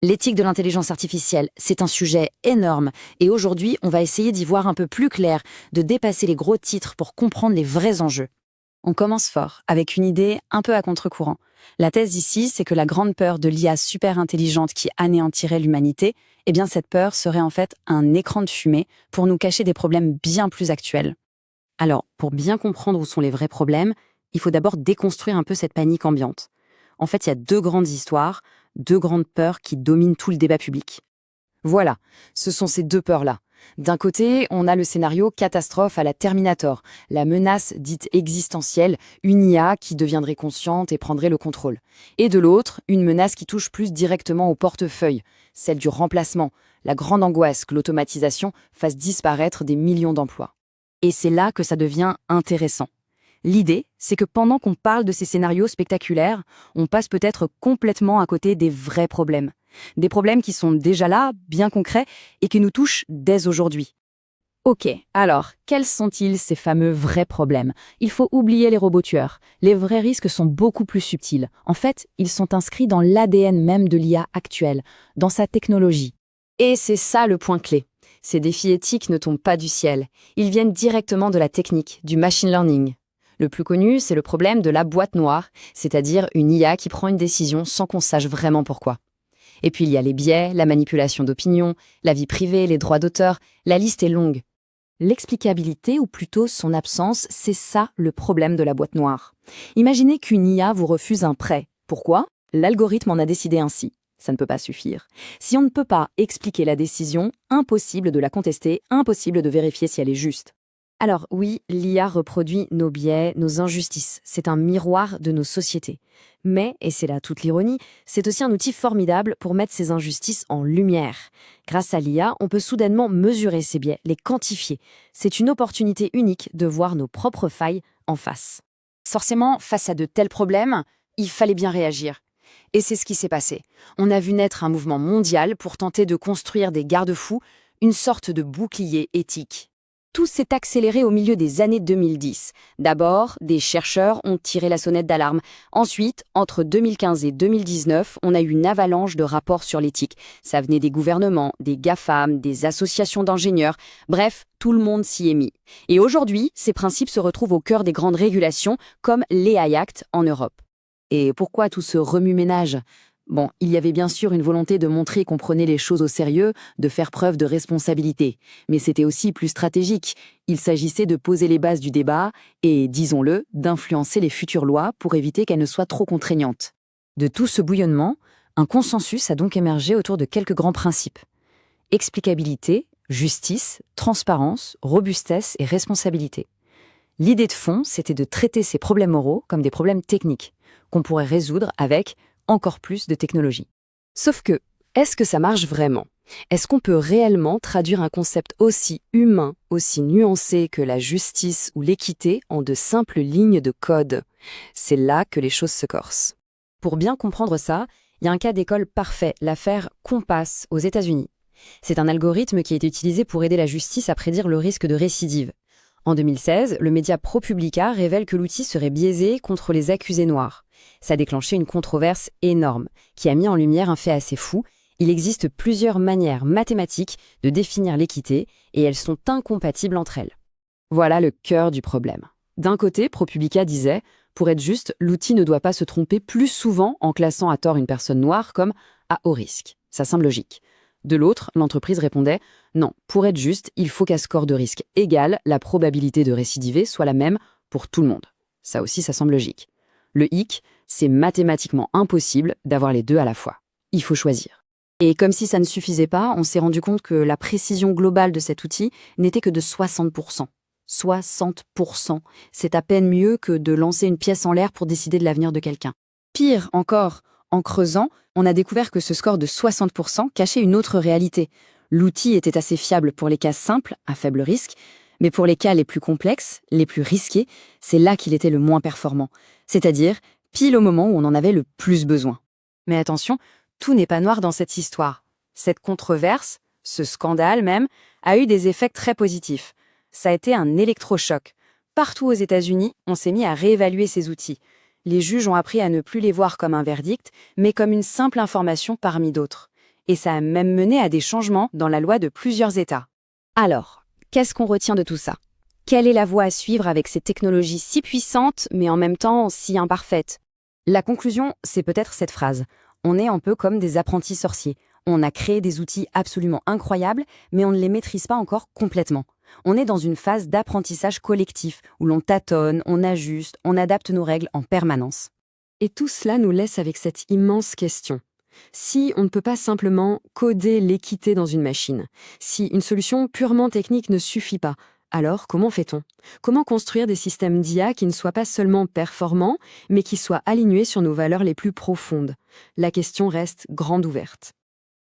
L'éthique de l'intelligence artificielle, c'est un sujet énorme et aujourd'hui, on va essayer d'y voir un peu plus clair, de dépasser les gros titres pour comprendre les vrais enjeux. On commence fort, avec une idée un peu à contre-courant. La thèse ici, c'est que la grande peur de l'IA super intelligente qui anéantirait l'humanité, eh bien cette peur serait en fait un écran de fumée pour nous cacher des problèmes bien plus actuels. Alors, pour bien comprendre où sont les vrais problèmes, il faut d'abord déconstruire un peu cette panique ambiante. En fait, il y a deux grandes histoires, deux grandes peurs qui dominent tout le débat public. Voilà, ce sont ces deux peurs-là. D'un côté, on a le scénario catastrophe à la Terminator, la menace dite existentielle, une IA qui deviendrait consciente et prendrait le contrôle. Et de l'autre, une menace qui touche plus directement au portefeuille, celle du remplacement, la grande angoisse que l'automatisation fasse disparaître des millions d'emplois. Et c'est là que ça devient intéressant. L'idée, c'est que pendant qu'on parle de ces scénarios spectaculaires, on passe peut-être complètement à côté des vrais problèmes. Des problèmes qui sont déjà là, bien concrets, et qui nous touchent dès aujourd'hui. Ok, alors, quels sont-ils ces fameux vrais problèmes? Il faut oublier les robots tueurs. Les vrais risques sont beaucoup plus subtils. En fait, ils sont inscrits dans l'ADN même de l'IA actuelle, dans sa technologie. Et c'est ça le point clé. Ces défis éthiques ne tombent pas du ciel. Ils viennent directement de la technique, du machine learning. Le plus connu, c'est le problème de la boîte noire, c'est-à-dire une IA qui prend une décision sans qu'on sache vraiment pourquoi. Et puis il y a les biais, la manipulation d'opinion, la vie privée, les droits d'auteur, la liste est longue. L'explicabilité, ou plutôt son absence, c'est ça le problème de la boîte noire. Imaginez qu'une IA vous refuse un prêt. Pourquoi? L'algorithme en a décidé ainsi. Ça ne peut pas suffire. Si on ne peut pas expliquer la décision, impossible de la contester, impossible de vérifier si elle est juste. Alors oui, l'IA reproduit nos biais, nos injustices. C'est un miroir de nos sociétés. Mais, et c'est là toute l'ironie, c'est aussi un outil formidable pour mettre ces injustices en lumière. Grâce à l'IA, on peut soudainement mesurer ces biais, les quantifier. C'est une opportunité unique de voir nos propres failles en face. Forcément, face à de tels problèmes, il fallait bien réagir. Et c'est ce qui s'est passé. On a vu naître un mouvement mondial pour tenter de construire des garde-fous, une sorte de bouclier éthique. Tout s'est accéléré au milieu des années 2010. D'abord, des chercheurs ont tiré la sonnette d'alarme. Ensuite, entre 2015 et 2019, on a eu une avalanche de rapports sur l'éthique. Ça venait des gouvernements, des GAFAM, des associations d'ingénieurs. Bref, tout le monde s'y est mis. Et aujourd'hui, ces principes se retrouvent au cœur des grandes régulations, comme l'AI Act en Europe. Et pourquoi tout ce remue-ménage ? Bon, il y avait bien sûr une volonté de montrer qu'on prenait les choses au sérieux, de faire preuve de responsabilité. Mais c'était aussi plus stratégique. Il s'agissait de poser les bases du débat et, disons-le, d'influencer les futures lois pour éviter qu'elles ne soient trop contraignantes. De tout ce bouillonnement, un consensus a donc émergé autour de quelques grands principes. Explicabilité, justice, transparence, robustesse et responsabilité. L'idée de fond, c'était de traiter ces problèmes moraux comme des problèmes techniques, qu'on pourrait résoudre avec encore plus de technologie. Sauf que, est-ce que ça marche vraiment? Est-ce qu'on peut réellement traduire un concept aussi humain, aussi nuancé que la justice ou l'équité en de simples lignes de code? C'est là que les choses se corsent. Pour bien comprendre ça, il y a un cas d'école parfait, l'affaire Compass aux États-Unis. C'est un algorithme qui a été utilisé pour aider la justice à prédire le risque de récidive. En 2016, le média ProPublica révèle que l'outil serait biaisé contre les accusés noirs. Ça a déclenché une controverse énorme, qui a mis en lumière un fait assez fou. Il existe plusieurs manières mathématiques de définir l'équité, et elles sont incompatibles entre elles. Voilà le cœur du problème. D'un côté, ProPublica disait, pour être juste, l'outil ne doit pas se tromper plus souvent en classant à tort une personne noire comme à haut risque. Ça semble logique. De l'autre, l'entreprise répondait « Non, pour être juste, il faut qu'à score de risque égal, la probabilité de récidiver soit la même pour tout le monde. » Ça aussi, ça semble logique. Le hic, c'est mathématiquement impossible d'avoir les deux à la fois. Il faut choisir. Et comme si ça ne suffisait pas, on s'est rendu compte que la précision globale de cet outil n'était que de 60%. 60%. C'est à peine mieux que de lancer une pièce en l'air pour décider de l'avenir de quelqu'un. Pire encore, en creusant, on a découvert que ce score de 60% cachait une autre réalité. L'outil était assez fiable pour les cas simples, à faible risque, mais pour les cas les plus complexes, les plus risqués, c'est là qu'il était le moins performant. C'est-à-dire, pile au moment où on en avait le plus besoin. Mais attention, tout n'est pas noir dans cette histoire. Cette controverse, ce scandale même, a eu des effets très positifs. Ça a été un électrochoc. Partout aux États-Unis, on s'est mis à réévaluer ces outils. Les juges ont appris à ne plus les voir comme un verdict, mais comme une simple information parmi d'autres. et ça a même mené à des changements dans la loi de plusieurs États. Alors, qu'est-ce qu'on retient de tout ça? Quelle est la voie à suivre avec ces technologies si puissantes, mais en même temps si imparfaites? La conclusion, c'est peut-être cette phrase. On est un peu comme des apprentis sorciers. On a créé des outils absolument incroyables, mais on ne les maîtrise pas encore complètement. On est dans une phase d'apprentissage collectif, où l'on tâtonne, on ajuste, on adapte nos règles en permanence. Et tout cela nous laisse avec cette immense question. Si on ne peut pas simplement coder l'équité dans une machine, si une solution purement technique ne suffit pas, alors comment fait-on? Comment construire des systèmes d'IA qui ne soient pas seulement performants, mais qui soient alignés sur nos valeurs les plus profondes? La question reste grande ouverte.